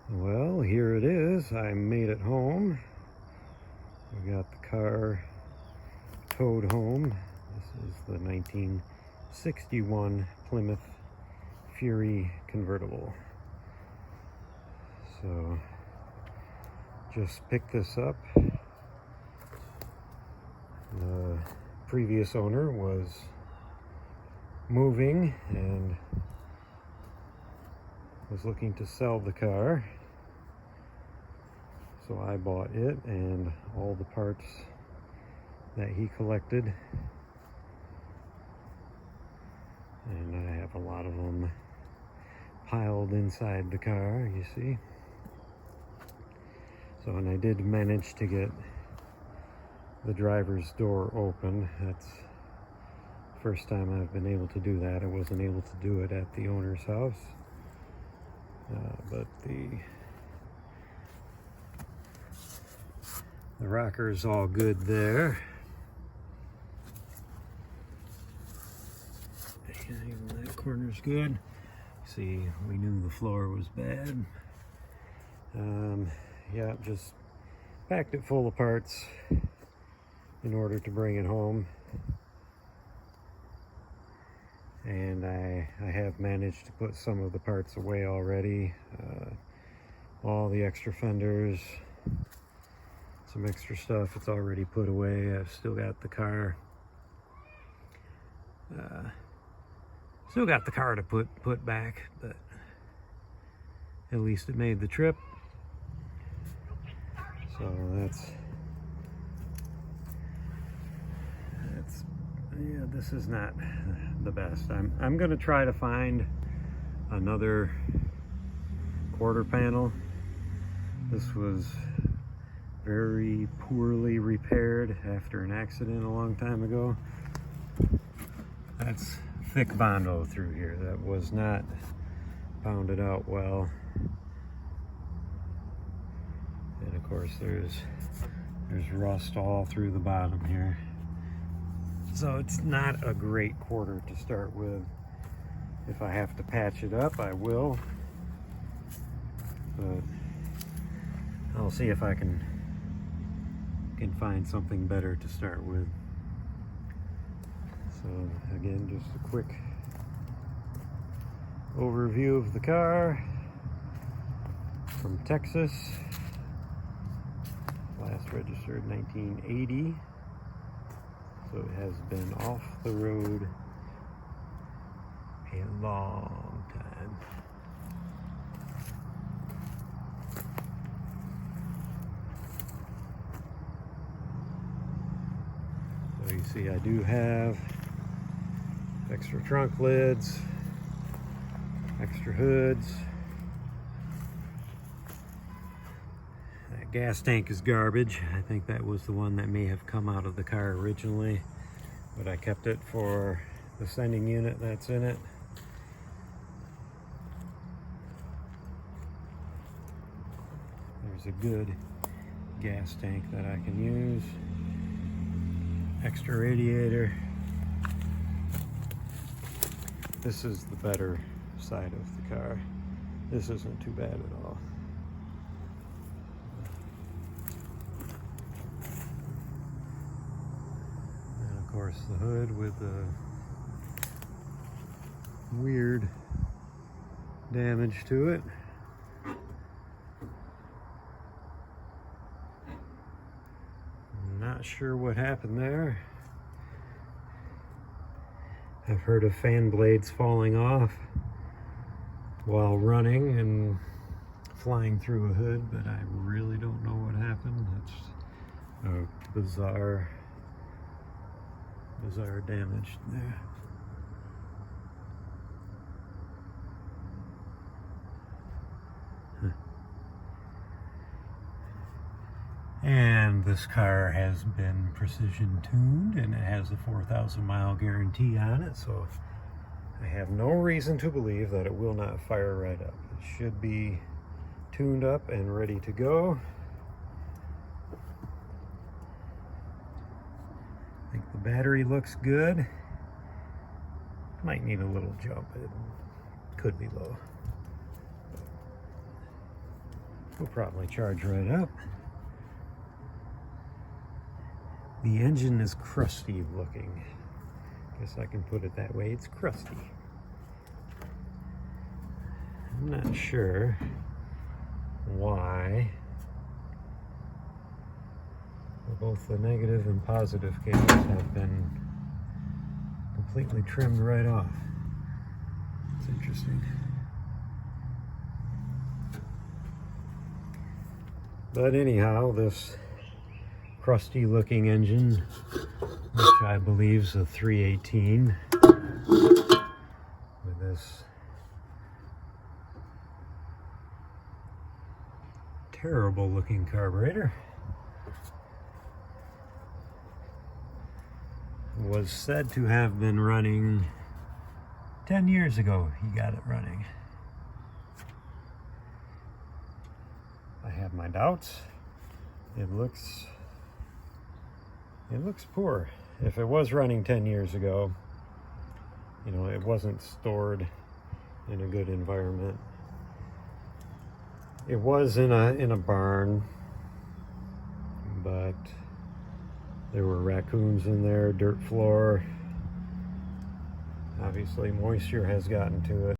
Well, here it is. I made it home. We got the car towed home. This is the 1961 Plymouth Fury Convertible. So, just picked this up. The previous owner was moving and was looking to sell the car. So I bought it and all the parts that he collected. And I have a lot of them piled inside the car, you see. So, and I did manage to get the driver's door open. That's the first time I've been able to do that. I wasn't able to do it at the owner's house. But the rocker's all good there. And even that corner's good. See, we knew the floor was bad. Yeah, just packed it full of parts in order to bring it home. And I have managed to put some of the parts away already. All the extra fenders, some extra stuff, it's already put away. I've still got the car. Still got the car to put back, but at least it made the trip. So yeah, this is not the best. I'm gonna try to find another quarter panel. This was very poorly repaired after an accident a long time ago. That's thick Bondo through here. That was not pounded out well. And of course there's rust all through the bottom here. So it's not a great quarter to start with. If I have to patch it up, I will. But I'll see if I can find something better to start with. So again, just a quick overview of the car from Texas. Last registered 1980. So it has been off the road a long time. So you see I do have extra trunk lids, extra hoods. That gas tank is garbage. I think that was the one that may have come out of the car originally, but I kept it for the sending unit that's in it. There's a good gas tank that I can use. Extra radiator. This is the better side of the car. This isn't too bad at all. And of course the hood with the weird damage to it. Not sure what happened there. I've heard of fan blades falling off while running and flying through a hood, but I really don't know what happened. It's a bizarre damage there. And this car has been precision tuned and it has a 4,000 mile guarantee on it, so I have no reason to believe that it will not fire right up. It should be tuned up and ready to go. I think the battery looks good. Might need a little jump. It could be low. We'll probably charge right up. The engine is crusty looking. Guess I can put it that way. It's crusty. I'm not sure why both the negative and positive cables have been completely trimmed right off. It's interesting. But anyhow, this crusty looking engine, which I believe is a 318, with this terrible looking carburetor, was said to have been running 10 years ago. He got it running. I have my doubts. It looks poor. If it was running 10 years ago, you know, it wasn't stored in a good environment. It was in a barn, but there were raccoons in there, dirt floor. Obviously moisture has gotten to it.